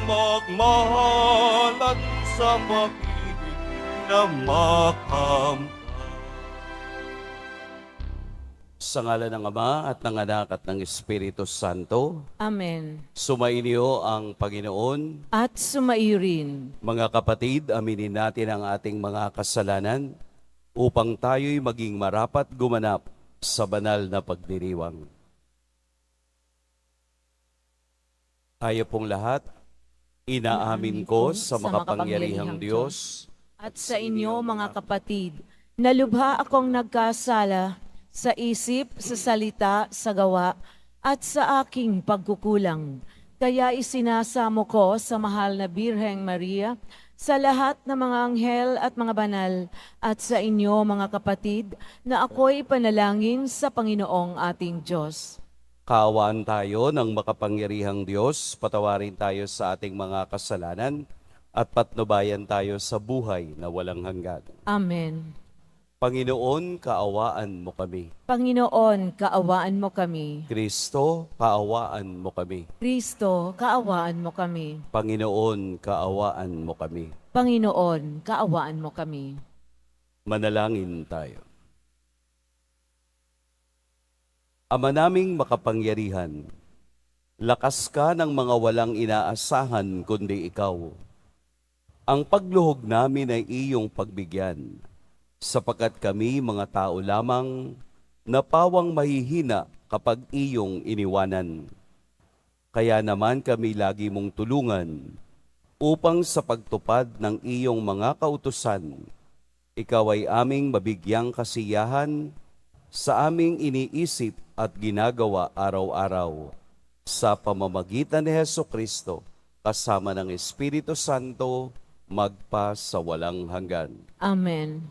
magmahalan sa pag-ibig na makamtan. Sa ngalan ng Ama at ng Anak at ng Espiritu Santo. Amen. Sumainyo ang Panginoon. At sumairin. Mga kapatid, aminin natin ang ating mga kasalanan upang tayo'y maging marapat gumanap sa banal na pagdiriwang. Tayo pong lahat, inaamin ko sa makapangyarihang Diyos At sa inyo mga kapatid, na lubha akong nagkasala sa isip, sa salita, sa gawa, at sa aking pagkukulang. Kaya isinasamo ko sa mahal na Birheng Maria, sa lahat ng mga anghel at mga banal, at sa inyo mga kapatid, na ako'y panalangin sa Panginoong ating Diyos. Kaawaan tayo ng makapangyarihang Diyos, patawarin tayo sa ating mga kasalanan, at patnubayan tayo sa buhay na walang hanggan. Amen. Panginoon, kaawaan mo kami. Panginoon, kaawaan mo kami. Kristo, kaawaan mo kami. Kristo, kaawaan mo kami. Panginoon, kaawaan mo kami. Panginoon, kaawaan mo kami. Manalangin tayo. Ama naming makapangyarihan, lakas ka ng mga walang inaasahan kundi ikaw. Ang pagluhog namin ay iyong pagbigyan, sapagkat kami mga tao lamang na pawang mahihina kapag iyong iniwanan. Kaya naman kami lagi mong tulungan upang sa pagtupad ng iyong mga kautusan, ikaw ay aming mabigyang kasiyahan sa aming iniisip at ginagawa araw-araw. Sa pamamagitan ni Hesukristo, kasama ng Espiritu Santo, magpa sa walang hanggan. Amen.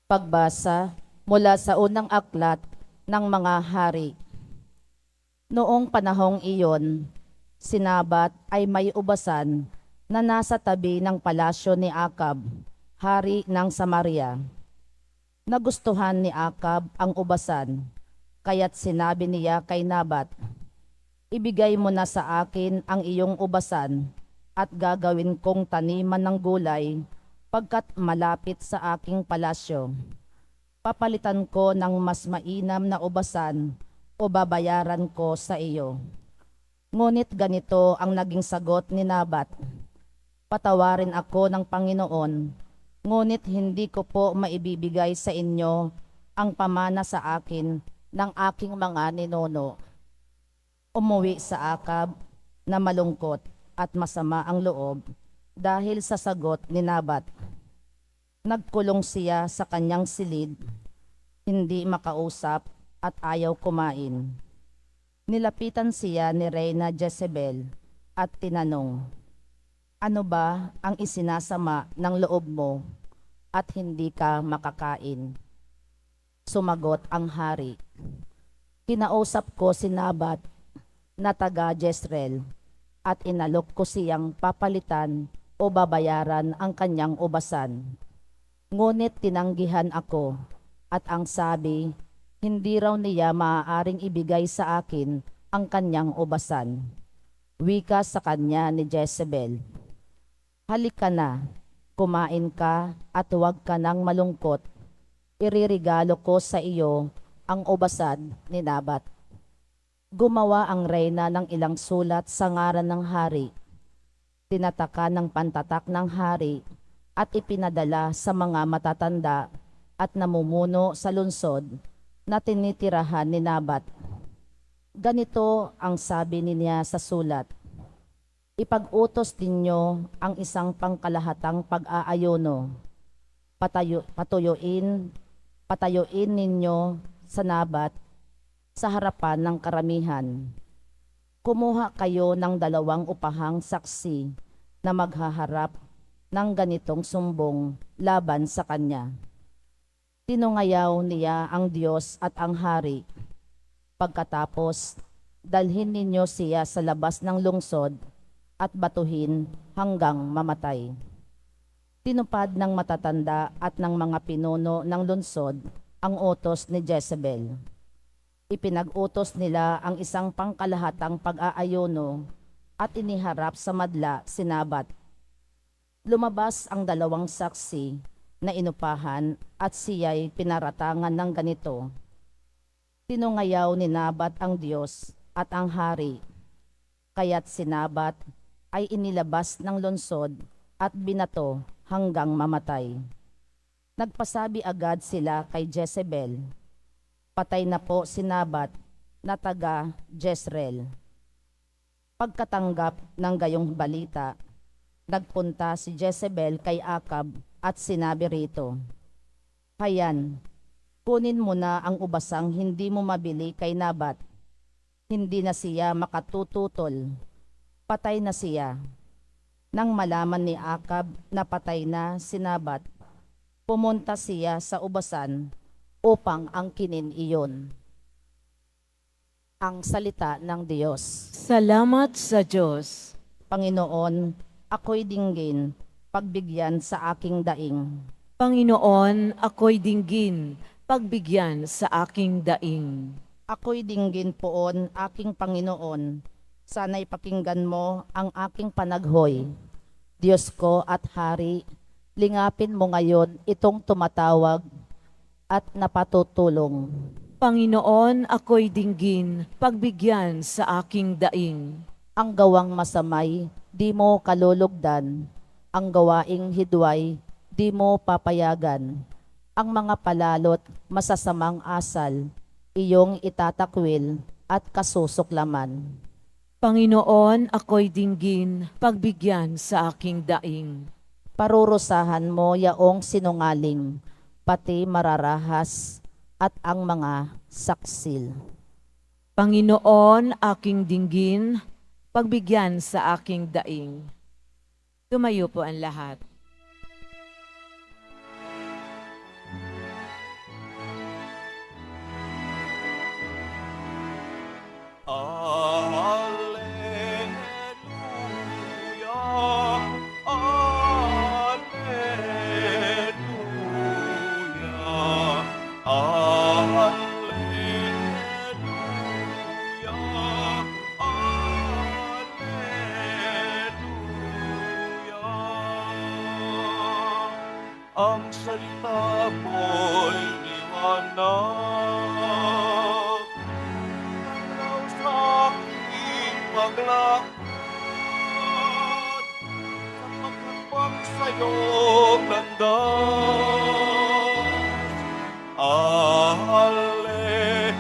Pagbasa mula sa unang aklat ng mga hari. Noong panahong iyon, si Nabat ay may ubasan na nasa tabi ng palasyo ni Akab, hari ng Samaria. Nagustuhan ni Akab ang ubasan, kaya't sinabi niya kay Nabat, "Ibigay mo na sa akin ang iyong ubasan at gagawin kong taniman ng gulay pagkat malapit sa aking palasyo. Papalitan ko ng mas mainam na ubasan o babayaran ko sa iyo." Ngunit ganito ang naging sagot ni Nabat, "Patawarin ako ng Panginoon, ngunit hindi ko po maibibigay sa inyo ang pamana sa akin ng aking mga ninuno." Umuwi sa Akab na malungkot at masama ang loob dahil sa sagot ni Nabat. Nagkulong siya sa kanyang silid, hindi makausap at ayaw kumain. Nilapitan siya ni Reyna Jezebel at tinanong, "Ano ba ang isinasama ng loob mo at hindi ka makakain?" Sumagot ang hari, "Kinausap ko si Nabat na taga Jezreel at inalok ko siyang papalitan o babayaran ang kanyang ubasan. Ngunit tinanggihan ako at ang sabi, hindi raw niya maaaring ibigay sa akin ang kanyang ubasan." Wika sa kanya ni Jezebel, "Halika na, kumain ka at huwag ka nang malungkot. Iririgalo ko sa iyo ang ubasan ni Nabat." Gumawa ang reyna ng ilang sulat sa ngaran ng hari. Tinataka ng pantatak ng hari at ipinadala sa mga matatanda at namumuno sa lungsod na tinitirahan ni Nabat. Ganito ang sabi niya sa sulat, "Ipag-utos ninyo ang isang pangkalahatang pag-aayono. Patayuin ninyo sa Nabat sa harapan ng karamihan. Kumuha kayo ng 2 upahang saksi na maghaharap ng ganitong sumbong laban sa kanya." Tinungayaw niya ang Diyos at ang hari. Pagkatapos, dalhin ninyo siya sa labas ng lungsod at batuhin hanggang mamatay. Tinupad ng matatanda at ng mga pinuno ng lungsod ang utos ni Jezebel. Ipinag-utos nila ang isang pangkalahatang pag-aayuno at iniharap sa madla si Nabat. Lumabas ang dalawang saksi na inupahan at siya'y pinaratangan ng ganito. Tinungayaw ni Nabat ang Diyos at ang hari, kaya't si Nabat ay inilabas ng lungsod at binato hanggang mamatay. Nagpasabi agad sila kay Jezebel, patay na po si Nabat na taga Jezreel. Pagkatanggap ng gayong balita, nagpunta si Jezebel kay Akab at sinabi rito, Hayan, kunin mo na ang ubasang hindi mo mabili kay Nabat. Hindi na siya makatututol. Patay na siya. Nang malaman ni Akab na patay na si Nabat, pumunta siya sa ubasan upang angkinin iyon. Ang salita ng Diyos. Salamat sa Diyos. Panginoon, ako'y dinggin, pagbigyan sa aking daing. Panginoon, ako'y dinggin, pagbigyan sa aking daing. Ako'y dinggin poon, aking Panginoon, sana'y pakinggan mo ang aking panaghoy. Diyos ko at Hari, lingapin mo ngayon itong tumatawag at napatutulong. Panginoon, ako'y dinggin, pagbigyan sa aking daing. Ang gawang masamay, di mo kalulugdan. Ang gawaing hidway, di mo papayagan. Ang mga palalot, masasamang asal, iyong itatakwil at kasusuklaman. Panginoon, ako'y dinggin, pagbigyan sa aking daing. Parurusahan mo yaong sinungaling, pati mararahas at ang mga saksil. Panginoon, aking dinggin, pagbigyan sa aking daing. Tumayo po ang lahat. Ang salita mo'y liwanag, araw sa aking maglakad, sapagkat pagsayong landas. Alleluia, alleluia,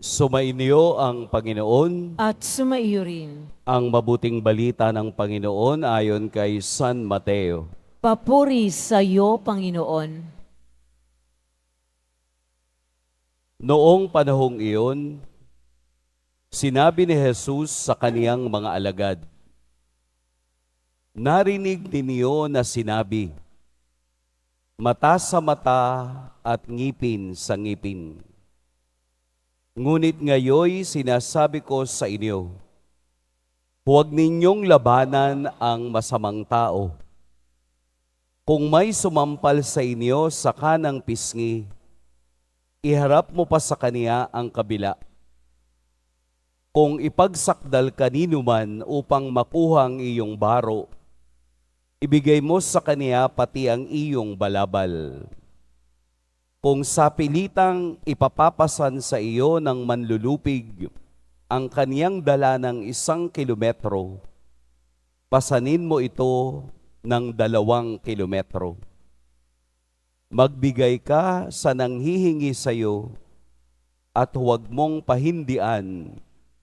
Sumainyo ang Panginoon. At sumaiyo rin. Ang mabuting balita ng Panginoon ayon kay San Mateo. Papuri sa iyo, Panginoon. Noong panahong iyon, sinabi ni Jesus sa kaniyang mga alagad, Narinig ninyo na sinabi, mata sa mata at ngipin sa ngipin. Ngunit ngayoy sinasabi ko sa inyo, huwag ninyong labanan ang masamang tao. Kung may sumampal sa inyo sa kanang pisngi, iharap mo pa sa kaniya ang kabila. Kung ipagsakdal kanino man upang makuha ang iyong baro, ibigay mo sa kaniya pati ang iyong balabal. Kung sa pilitang ipapapasan sa iyo ng manlulupig ang kaniyang dala ng 1 kilometro, pasanin mo ito ng 2 kilometro. Magbigay ka sa nanghihingi sa iyo at huwag mong pahindian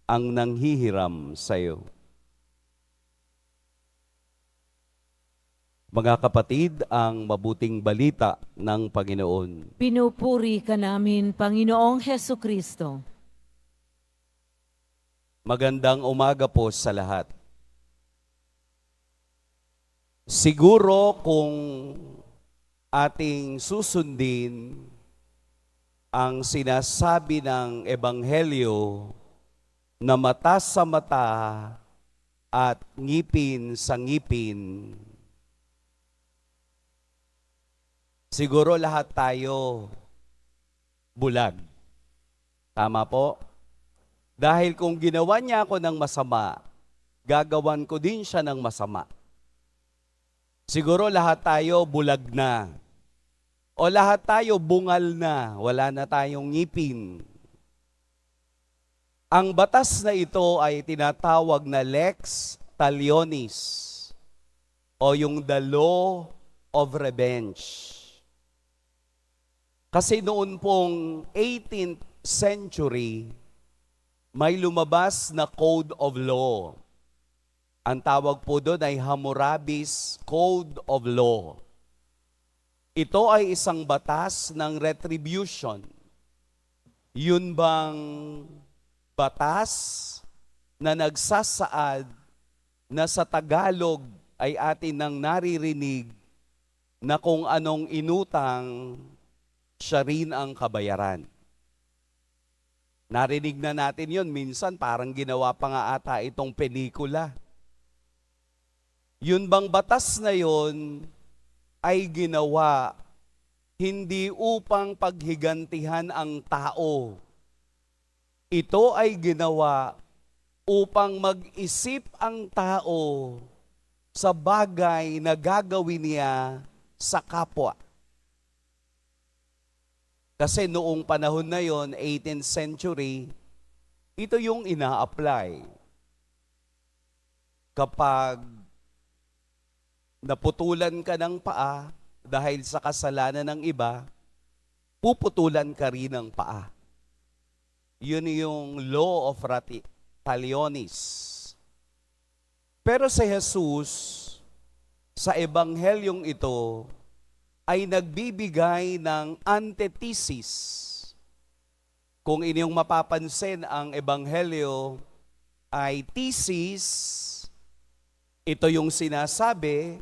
ang nanghihiram sa iyo. Mga kapatid, ang mabuting balita ng Panginoon. Pinupuri ka namin, Panginoong Hesukristo. Magandang umaga po sa lahat. Siguro kung ating susundin ang sinasabi ng Ebanghelyo na mata sa mata at ngipin sa ngipin, siguro lahat tayo bulag. Tama po? Dahil kung ginawa niya ako ng masama, gagawan ko din siya ng masama. Siguro lahat tayo bulag na. O lahat tayo bungal na, wala na tayong ngipin. Ang batas na ito ay tinatawag na lex talionis o yung the law of revenge. Kasi noon pong 18th century, may lumabas na code of law. Ang tawag po doon ay Hammurabi's Code of Law. Ito ay isang batas ng retribution. Yun bang batas na nagsasaad na sa Tagalog ay atin nang naririnig na kung anong inutang, siya rin ang kabayaran. Narinig na natin yun, minsan parang ginawa pa nga ata itong pelikula. Yun bang batas na yun ay ginawa hindi upang paghigantihan ang tao. Ito ay ginawa upang mag-isip ang tao sa bagay na gagawin niya sa kapwa. Kasi noong panahon na yon, 18th century, ito yung ina-apply. Kapag naputulan ka ng paa dahil sa kasalanan ng iba, puputulan ka rin ng paa. Yun yung law of talionis. Pero si Jesus, sa ebanghelyong ito, ay nagbibigay ng antithesis. Kung inyong mapapansin, ang ebanghelyo ay thesis, ito yung sinasabi,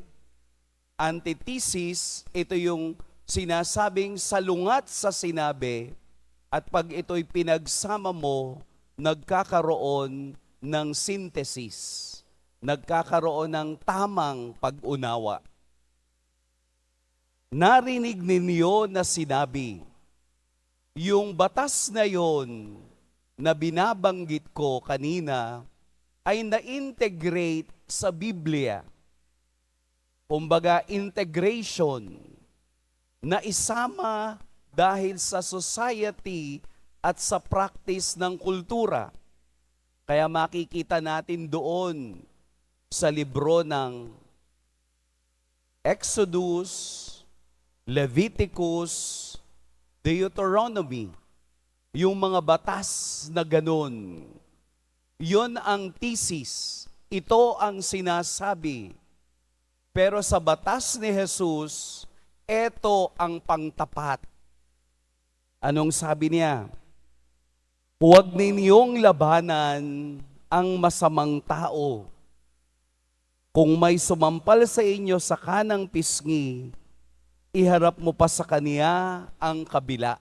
antithesis, ito yung sinasabing salungat sa sinabi, at pag ito'y pinagsama mo, nagkakaroon ng synthesis, nagkakaroon ng tamang pag-unawa. Narinig ninyo na sinabi, yung batas na yon na binabanggit ko kanina ay na-integrate sa Biblia. Kumbaga, integration na isama dahil sa society at sa practice ng kultura. Kaya makikita natin doon sa libro ng Exodus, Leviticus, Deuteronomy, yung mga batas na ganun. Yun ang thesis. Ito ang sinasabi. Pero sa batas ni Jesus, ito ang pangtapat. Anong sabi niya? Huwag ninyong labanan ang masamang tao. Kung may sumampal sa inyo sa kanang pisngi, iharap mo pa sa kaniya ang kabila.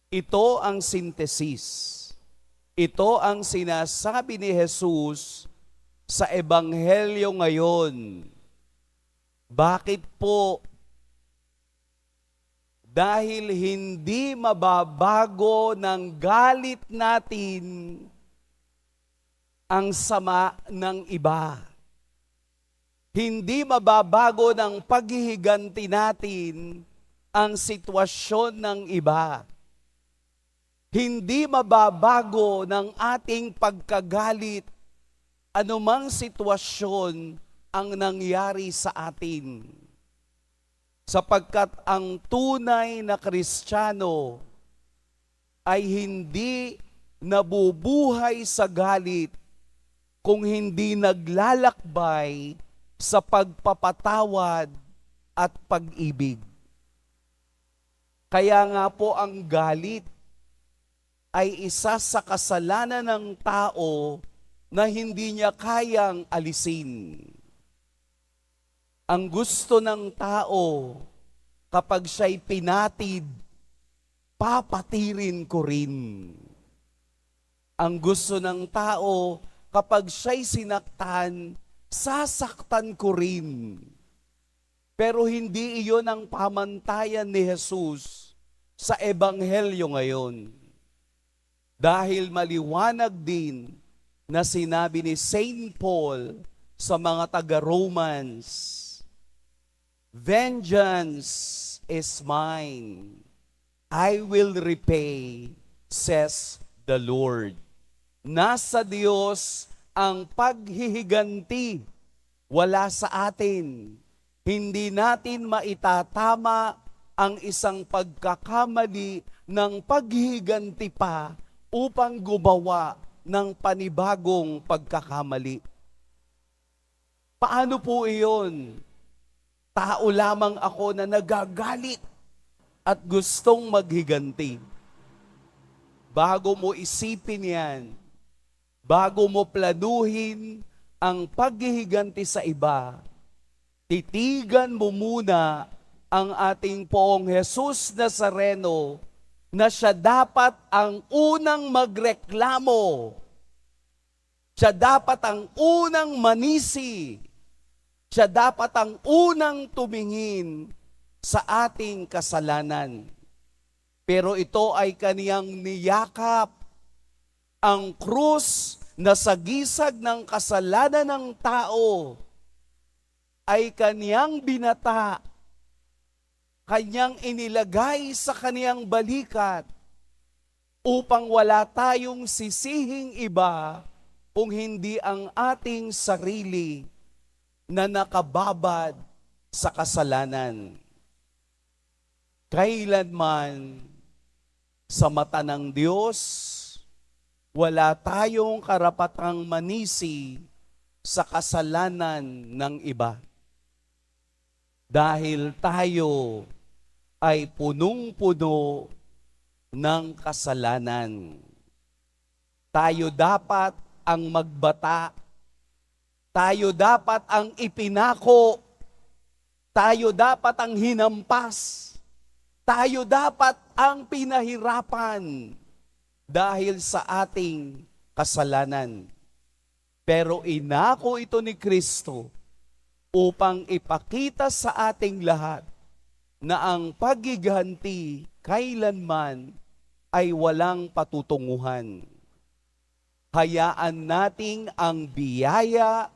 Ito ang synthesis. Ito ang sinasabi ni Jesus sa ebanghelyo ngayon. Bakit po? Dahil hindi mababago ng galit natin ang sama ng iba. Hindi mababago ng paghihiganti natin ang sitwasyon ng iba. Hindi mababago ng ating pagkagalit anumang sitwasyon ang nangyari sa atin. Sapagkat ang tunay na Kristiyano ay hindi nabubuhay sa galit kung hindi naglalakbay sa pagpapatawad at pag-ibig. Kaya nga po ang galit ay isa sa kasalanan ng tao na hindi niya kayang alisin. Ang gusto ng tao, kapag siya'y pinatid, papatirin ko rin. Ang gusto ng tao, kapag siya'y sinaktan, sasaktan ko rin. Pero hindi iyon ang pamantayan ni Jesus sa Ebanghelyo ngayon. Dahil maliwanag din na sinabi ni Saint Paul sa mga taga-Romans, "Vengeance is mine. I will repay, says the Lord." Nasa Diyos ang paghihiganti, wala sa atin. Hindi natin maitatama ang isang pagkakamali ng paghihiganti pa upang gumawa ng panibagong pagkakamali. Paano po iyon? Tao lamang ako na nagagalit at gustong maghiganti. Bago mo isipin yan, bago mo planuhin ang paghihiganti sa iba, titigan mo muna ang ating Poong Jesus Nazareno na siya dapat ang unang magreklamo. Siya dapat ang unang manisi. Siya dapat ang unang tumingin sa ating kasalanan. Pero ito ay kaniyang niyakap. Ang krus na sagisag ng kasalanan ng tao ay kaniyang binata, kaniyang inilagay sa kaniyang balikat upang wala tayong sisihing iba kung hindi ang ating sarili na nakababad sa kasalanan. Kailanman sa mata ng Diyos, wala tayong karapatang manisi sa kasalanan ng iba. Dahil tayo ay punong-puno ng kasalanan. Tayo dapat ang magbata. Tayo dapat ang ipinako. Tayo dapat ang hinampas. Tayo dapat ang pinahirapan dahil sa ating kasalanan. Pero inako ito ni Kristo upang ipakita sa ating lahat na ang paghiganti kailanman ay walang patutunguhan. Hayaan nating ang biyaya,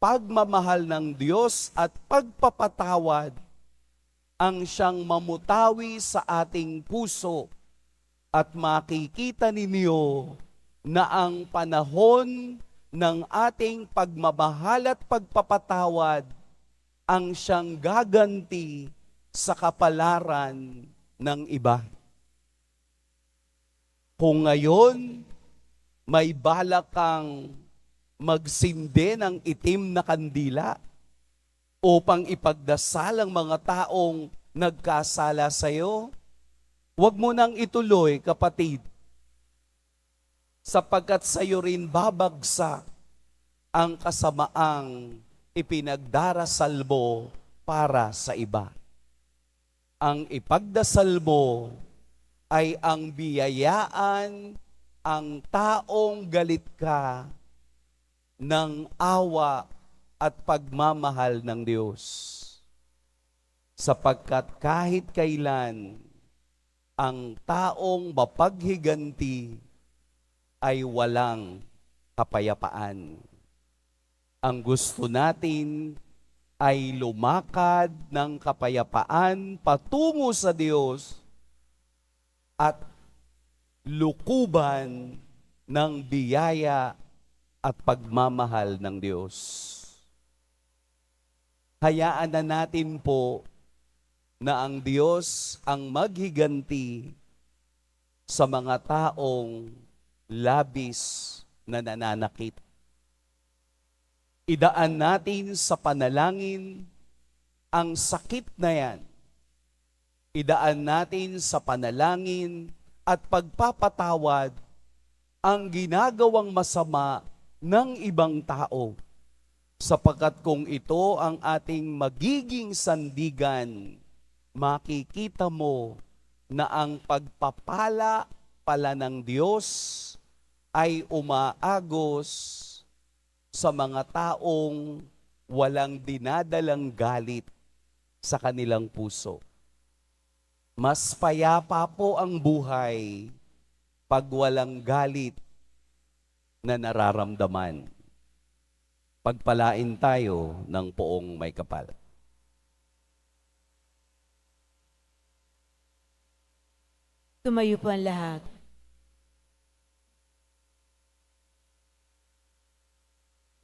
pagmamahal ng Diyos at pagpapatawad ang siyang mamutawi sa ating puso at makikita ninyo na ang panahon ng ating pagmamahal at pagpapatawad ang siyang gaganti sa kapalaran ng iba. Kung ngayon may balak kang magsindi ng itim na kandila upang ipagdasal ang mga taong nagkasala sa iyo, huwag mo nang ituloy, kapatid, sapagkat sa iyo rin babagsak ang kasamaang ipinagdarasal mo para sa iba. Ang ipagdasal mo ay ang biyayaan ang taong galit ka ng awa at pagmamahal ng Diyos. Sapagkat kahit kailan ang taong mapaghiganti ay walang kapayapaan. Ang gusto natin ay lumakad ng kapayapaan patungo sa Diyos at lukuban ng biyaya at pagmamahal ng Diyos. Hayaan na natin po na ang Diyos ang maghiganti sa mga taong labis na nananakit. Idaan natin sa panalangin ang sakit na yan. Idaan natin sa panalangin at pagpapatawad ang ginagawang masama ng ibang tao. sapagkat kung ito ang ating magiging sandigan, makikita mo na ang pagpapala pala ng Diyos ay umaagos sa mga taong walang dinadalang galit sa kanilang puso. Mas payapa po ang buhay pag walang galit na nararamdaman. Pagpalain tayo ng poong may kapal. Tumayo po ang lahat.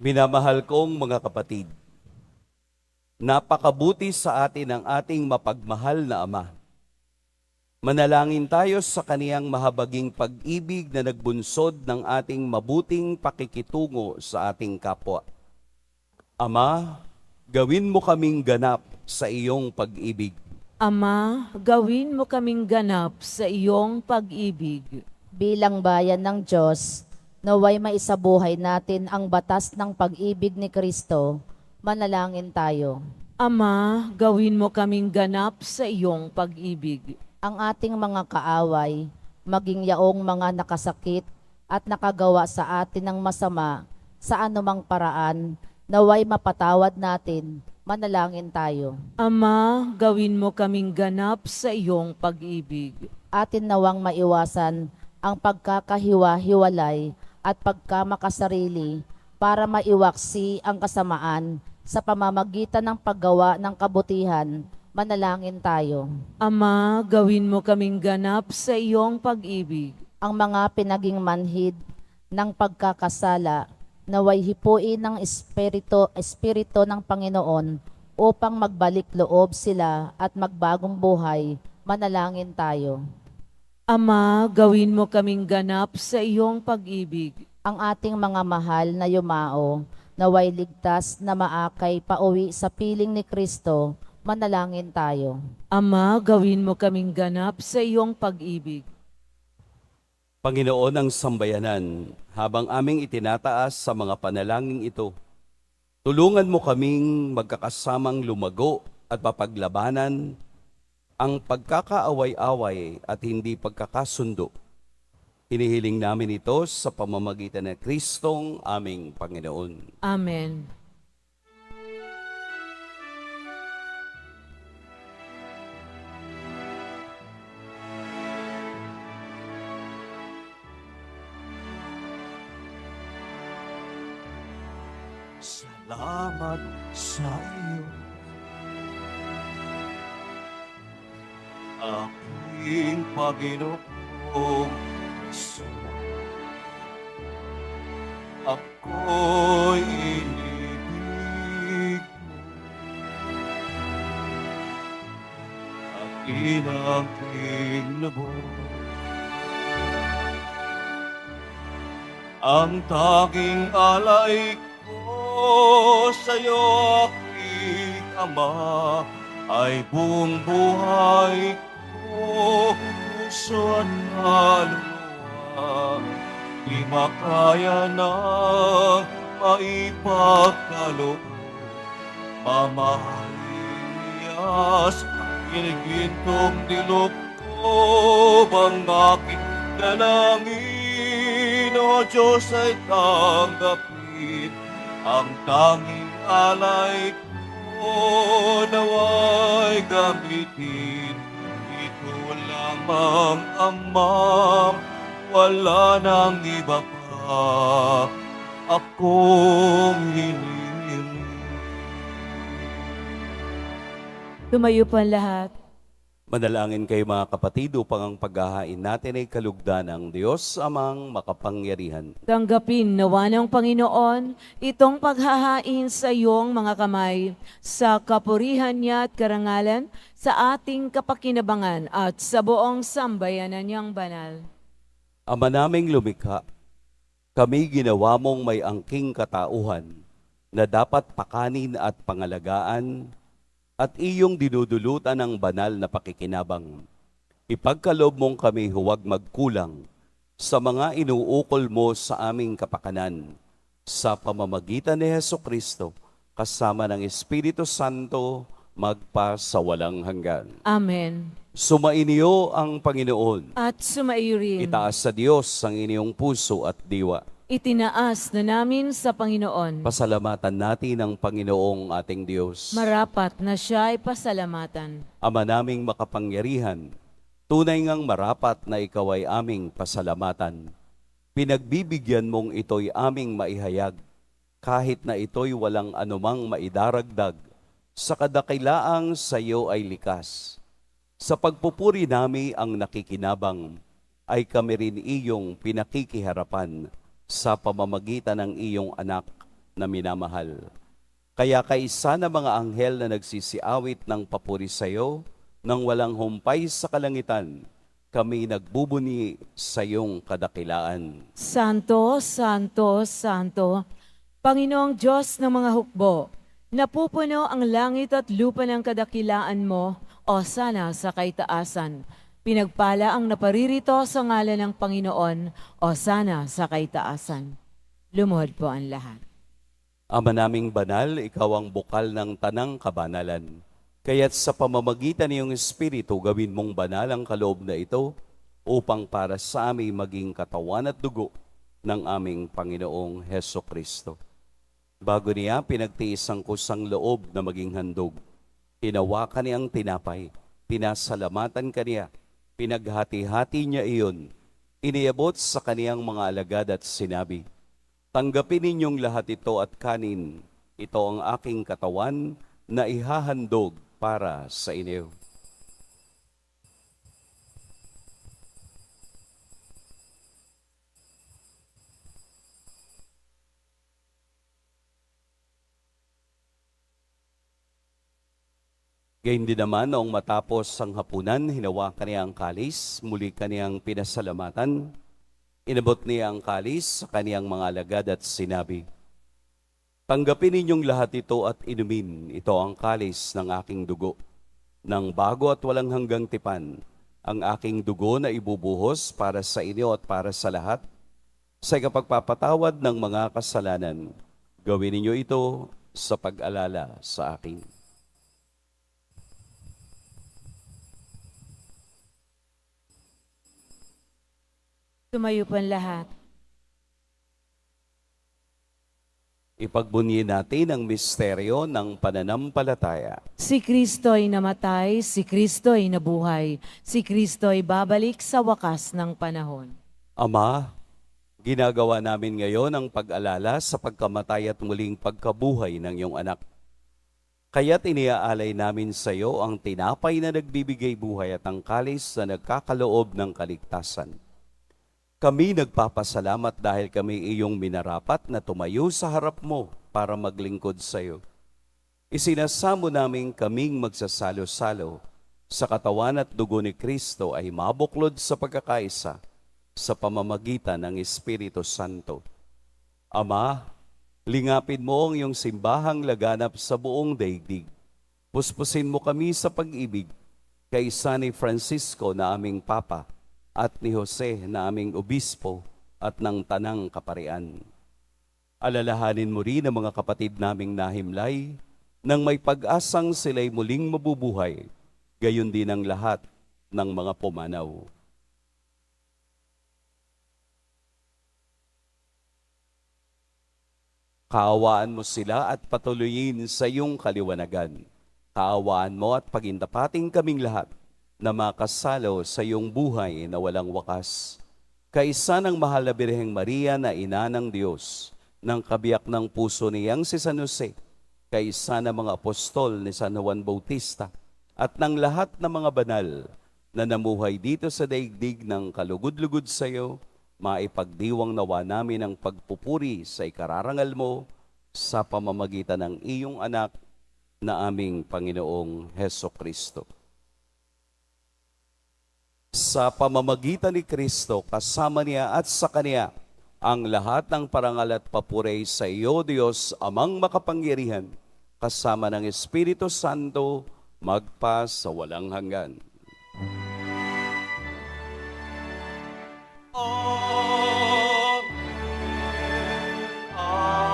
Minamahal kong mga kapatid, napakabuti sa atin ang ating mapagmahal na Ama. Manalangin tayo sa kaniyang mahabaging pag-ibig na nagbunsod ng ating mabuting pakikitungo sa ating kapwa. Ama, gawin mo kaming ganap sa iyong pag-ibig. Ama, gawin mo kaming ganap sa iyong pag-ibig. Bilang bayan ng Diyos, naway maisabuhay natin ang batas ng pag-ibig ni Kristo. Manalangin tayo. Ama, gawin mo kaming ganap sa iyong pag-ibig. Ang ating mga kaaway, maging yaong mga nakasakit at nakagawa sa atin ng masama sa anumang paraan, naway mapatawad natin. Manalangin tayo. Ama, gawin mo kaming ganap sa iyong pag-ibig. Atin nawang maiwasan ang pagkakahiwa-hiwalay at pagkamakasarili para maiwaksi ang kasamaan sa pamamagitan ng paggawa ng kabutihan. Manalangin tayo. Ama, gawin mo kaming ganap sa iyong pag-ibig. Ang mga pinaging manhid ng pagkakasala, naway hipuin ng espiritu ng Panginoon upang magbalik loob sila at magbagong buhay. Manalangin tayo. Ama, gawin mo kaming ganap sa iyong pag-ibig. Ang ating mga mahal na yumao, naway ligtas na maakay pauwi sa piling ni Kristo. Manalangin tayo. Ama, gawin mo kaming ganap sa iyong pag-ibig. Panginoon ng sambayanan, habang aming itinataas sa mga panalangin ito, tulungan mo kaming magkakasamang lumago at mapaglabanan ang pagkakaaway-away at hindi pagkakasundo. Hinihiling namin ito sa pamamagitan ng Kristong aming Panginoon. Amen. Salamat sa iyo, aking Panginoong Hesus. Ako'y inibig mo at inaking lubos. Ang tanging alay ko sa'yo, aking Ama, ay buong buhay ko, puso at kaluluwa. Di makaya na maipagkaloob. Mamahalin niyas, ginigintong dilog ko, ang aking dalangin, O Diyos, ay tanggapin. Ang tanging alay ko, naway gamitin. Ito lamang, Ama, wala nang iba pa akong hinihiling. Tumayo po ang lahat. Manalangin kayo mga kapatid upang ang paghahain natin ay kalugdan ng Diyos amang makapangyarihan. Tanggapin nawa ng Panginoon itong paghahain sa iyong mga kamay sa kapurihan niya at karangalan sa ating kapakinabangan at sa buong sambayanan niyang banal. Ama naming lumikha, kami ginawa mong may angking katauhan na dapat pakanin at pangalagaan at iyong dinudulutan ng banal na pakikinabang. Ipagkaloob mong kami huwag magkulang sa mga inuukol mo sa aming kapakanan sa pamamagitan ni Hesukristo, kasama ng Espiritu Santo, magpa sa walang hanggan. Amen. Sumainyo ang Panginoon. At sumaiyo rin. Itaas sa Diyos ang inyong puso at diwa. Itinaas na namin sa Panginoon. Pasalamatan natin ang Panginoong ating Diyos. Marapat na siya ay pasalamatan. Ama naming makapangyarihan, tunay ngang marapat na ikaw ay aming pasalamatan. Pinagbibigyan mong ito'y aming maihayag, kahit na ito'y walang anumang maidaragdag, sa kadakilaang sa iyo ay likas. Sa pagpupuri nami ang nakikinabang, ay kami rin iyong pinakikiharapan sa pamamagitan ng iyong anak na minamahal. Kaya kaisa na mga anghel na nagsisiawit ng papuri sa iyo, nang walang humpay sa kalangitan, kami nagbubuni sa iyong kadakilaan. Santo, Santo, Santo, Panginoong Diyos ng mga hukbo, napupuno ang langit at lupa ng kadakilaan mo, o sana sa kaitaasan. Pinagpala ang naparirito sa ngalan ng Panginoon, o sana sa kaitaasan. Lumuhod po ang lahat. Ama naming banal, ikaw ang bukal ng tanang kabanalan. Kaya't sa pamamagitan ng iyong Espiritu, gawin mong banal ang kaloob na ito, upang para sa amin maging katawan at dugo ng aming Panginoong Hesukristo. Bago niya pinagtiis ang kusang loob na maging handog, hinawakan niya ang tinapay, pinasalamatan kaniya, pinaghati-hati niya iyon, iniabot sa kaniyang mga alagad at sinabi, "Tanggapin ninyong lahat ito at kanin, ito ang aking katawan na ihahandog para sa inyo." Gayun din naman, noong matapos ang hapunan, hinawakan niya ang kalis, muli kaniyang pinasalamatan. Inabot niya ang kalis sa kaniyang mga alagad at sinabi, "Tanggapin ninyong lahat ito at inumin, ito ang kalis ng aking dugo, ng bago at walang hanggang tipan, ang aking dugo na ibubuhos para sa inyo at para sa lahat, sa ikapagpapatawad ng mga kasalanan. Gawin ninyo ito sa pag-alala sa akin." Tumayo po ang lahat. Ipagbunyi natin ang misteryo ng pananampalataya. Si Kristo'y namatay, si Kristo'y nabuhay, si Kristo'y babalik sa wakas ng panahon. Ama, ginagawa namin ngayon ang pag-alala sa pagkamatay at muling pagkabuhay ng iyong anak. Kaya't iniaalay namin sa iyo ang tinapay na nagbibigay buhay at ang kalis na nagkakaloob ng kaligtasan. Kami nagpapasalamat dahil kami iyong minarapat na tumayo sa harap mo para maglingkod sa iyo. Isinasamo namin kaming magsasalo-salo sa katawan at dugo ni Kristo ay mabuklod sa pagkakaisa sa pamamagitan ng Espiritu Santo. Ama, lingapin mo ang iyong simbahang laganap sa buong daigdig. Puspusin mo kami sa pag-ibig, kaisa ni Francisco na aming Papa, at ni Jose na aming obispo at ng tanang kaparian. Alalahanin mo rin ang mga kapatid naming nahimlay nang may pag-asang sila'y muling mabubuhay, gayon din ang lahat ng mga pumanaw. Kaawaan mo sila at patuloyin sa iyong kaliwanagan. Kaawaan mo at pagintapating kaming lahat na makasalo sa iyong buhay na walang wakas. Kaisa ng mahal na Birheng Maria na ina ng Diyos, ng kabiyak ng puso niyang si San Jose, kaisa ng mga apostol ni San Juan Bautista, at ng lahat ng mga banal na namuhay dito sa daigdig ng kalugod-lugod sa iyo, maipagdiwang nawa namin ang pagpupuri sa ikararangal mo sa pamamagitan ng iyong anak na aming Panginoong Hesukristo. Sa pamamagitan ni Kristo, kasama niya at sa Kanya, ang lahat ng parangal at papuri sa iyo, Diyos, Amang makapangyarihan, kasama ng Espiritu Santo, magpa sa walang hanggan. Amen. Amen.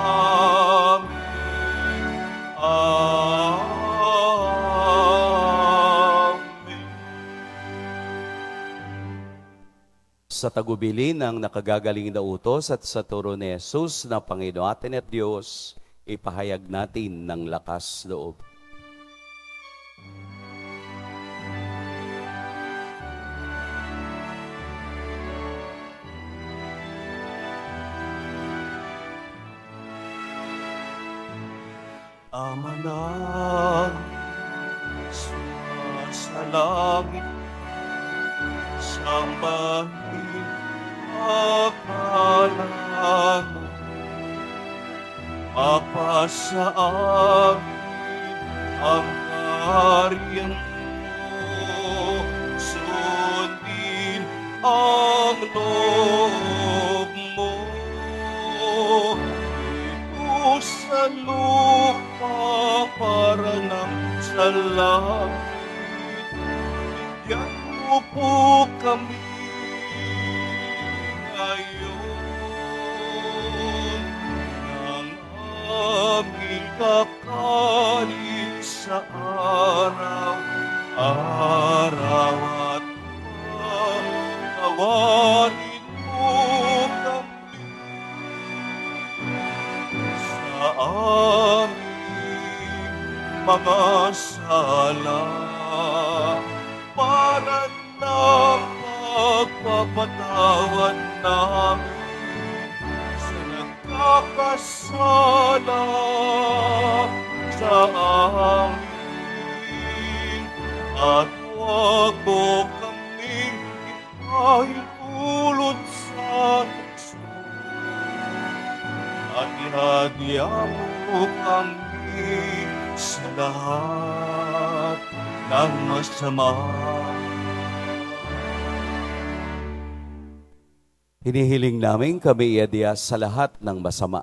Sa tagubilin ng nakagagaling na utos at sa turo ni Jesus na Panginoon atin at Diyos, ipahayag natin ng lakas loob. Ama na sa langit, sambahin akala mo, mapasa amin ang kaharian mo, sundin ang loob mo. Ito sa lupa para ng sa langit, bigyan mo po kami ngayon ng aming kakanin sa araw-araw at patawarin mo kami sa aming mga sala para ng pagpapatawad namin sa nagkakasala sa amin, at huwag mo kaming ipahintulot sa tukso, at ihagya mo kami sa lahat ng masama. Hinihiling namin kami iadya sa lahat ng masama.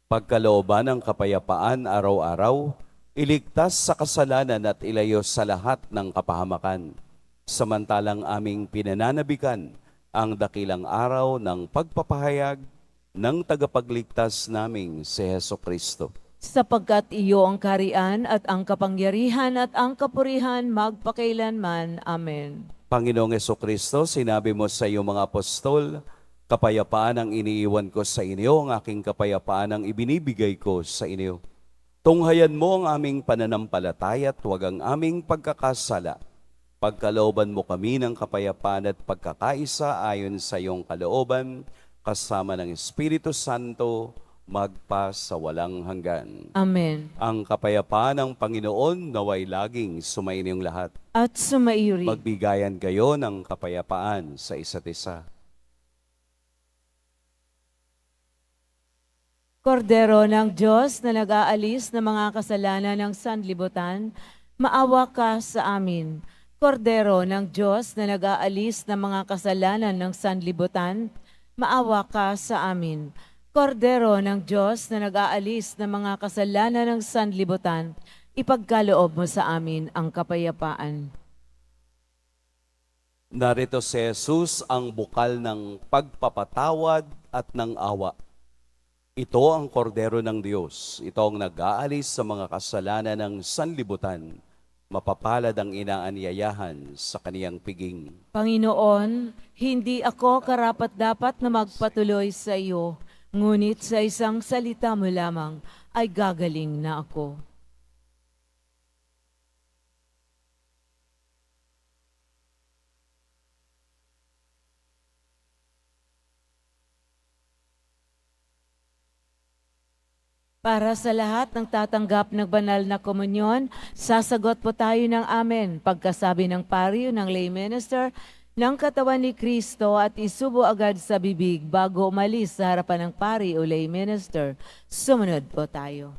Pagkalooban ng kapayapaan araw-araw, iligtas sa kasalanan at ilayo sa lahat ng kapahamakan. Samantalang aming pinananabikan ang dakilang araw ng pagpapahayag ng tagapagligtas naming si Hesukristo. Sapagkat iyo ang kaharian at ang kapangyarihan at ang kapurihan magpakailanman. Amen. Panginoong Hesukristo, sinabi mo sa iyong mga apostol, kapayapaan ang iniiwan ko sa inyo, ang aking kapayapaan ang ibinibigay ko sa inyo. Tunghayan mo ang aming pananampalataya at huwag ang aming pagkakasala. Pagkalooban mo kami ng kapayapaan at pagkakaisa ayon sa iyong kalooban, kasama ng Espiritu Santo, magpa sa walang hanggan. Amen. Ang kapayapaan ng Panginoon naway laging sumainyong lahat. At sumairi. Magbigayan kayo ng kapayapaan sa isa't isa. Kordero ng Diyos na nag-aalis ng mga kasalanan ng sanlibutan, maawa ka sa amin. Kordero ng Diyos na nag-aalis ng mga kasalanan ng sanlibutan, maawa ka sa amin. Kordero ng Diyos na nag-aalis ng mga kasalanan ng sanlibutan, ipagkaloob mo sa amin ang kapayapaan. Narito si Jesus ang bukal ng pagpapatawad at ng awa. Ito ang kordero ng Diyos. Ito ang nag-aalis sa mga kasalanan ng sanlibutan. Mapapalad ang inaanyayahan sa kaniyang piging. Panginoon, hindi ako karapat-dapat na magpatuloy sa iyo, ngunit sa isang salita mo lamang ay gagaling na ako. Para sa lahat ng tatanggap ng banal na komunyon, sasagot po tayo ng amen pagkasabi ng pari o ng lay minister ng katawan ni Kristo at isubo agad sa bibig bago umalis sa harapan ng pari o lay minister. Sumunod po tayo.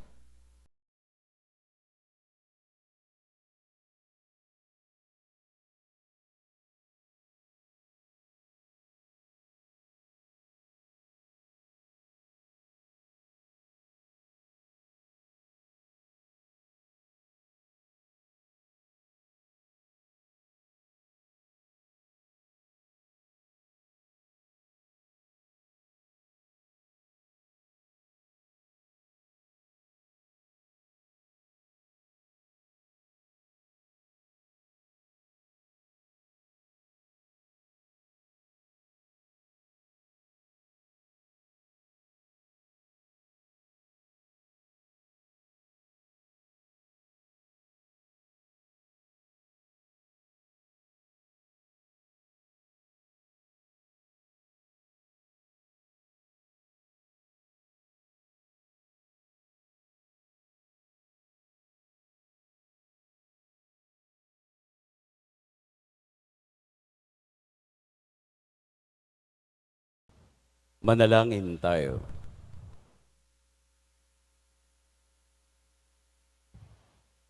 Manalangin tayo.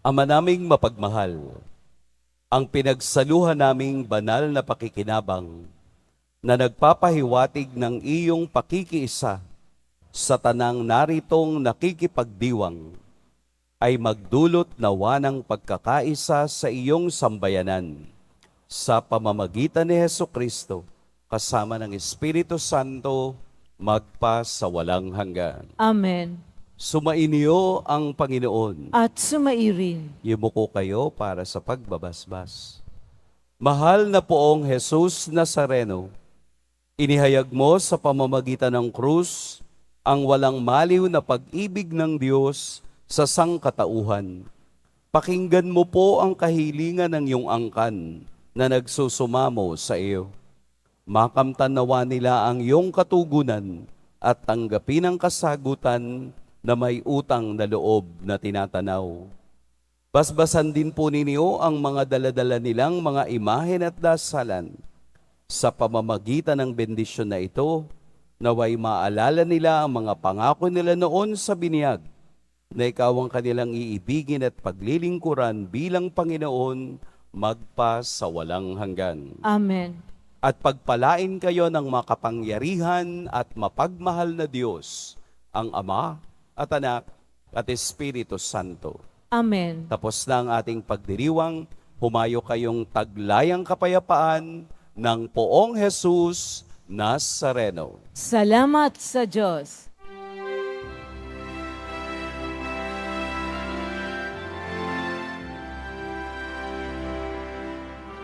Ama naming mapagmahal, ang pinagsaluhan naming banal na pakikinabang na nagpapahiwatig ng iyong pakikiisa sa tanang naritong nakikipagdiwang ay magdulot nawa ng pagkakaisa sa iyong sambayanan sa pamamagitan ni Hesukristo kasama ng Espiritu Santo magpa sa walang hanggan. Amen. Sumainyo ang Panginoon. At sumairin. Yumuko kayo para sa pagbabasbas. Mahal na poong Jesus Nazareno, inihayag mo sa pamamagitan ng krus ang walang maliw na pag-ibig ng Diyos sa sangkatauhan. Pakinggan mo po ang kahilingan ng iyong angkan na nagsusumamo sa iyo. Makamtan nawa nila ang iyong katugunan at tanggapin ang kasagutan na may utang na loob na tinatanaw. Basbasan din po ninyo ang mga daladala nilang mga imahen at dasalan. Sa pamamagitan ng bendisyon na ito, naway maalala nila ang mga pangako nila noon sa biniyag, na ikaw ang kanilang iibigin at paglilingkuran bilang Panginoon magpa sa walang hanggan. Amen. At pagpalain kayo ng makapangyarihan at mapagmahal na Diyos, ang Ama, at Anak, at Espiritu Santo. Amen. Tapos na ang ating pagdiriwang, humayo kayong taglayang kapayapaan ng poong Jesus Nazareno. Salamat sa Diyos.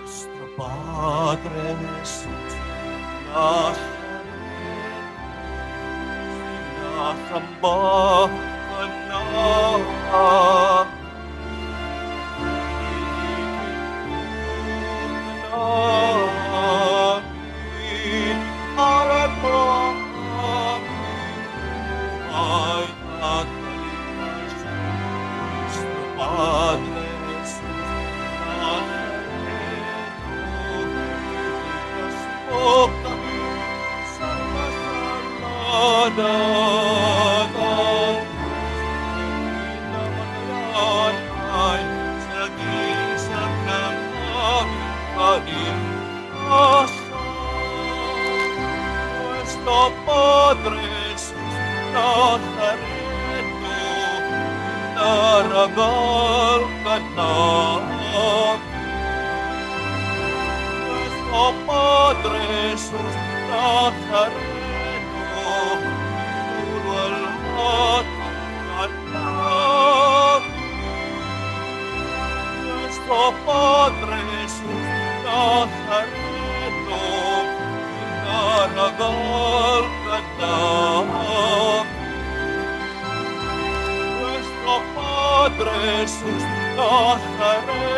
Nuestro Padre Jesús, Nazaret, sinasamba ka namin. Namin, harap mo ang aming buhay at kaligtasan. Nuestro Padre Jesus, Nazareno, iligtas mo kami sa kasalanan. Ang pinamatayan ay sa gisag ng aming kaligtasan. Nuestro Padre Jesus Nazareno, daragal ka namin. Nuestro Padre Jesus Nazareno, luwalhati ka namin. Nuestro Padre Jesus Nazareno, daragal ka namin. Nuestro Padre Jesus Nazareno,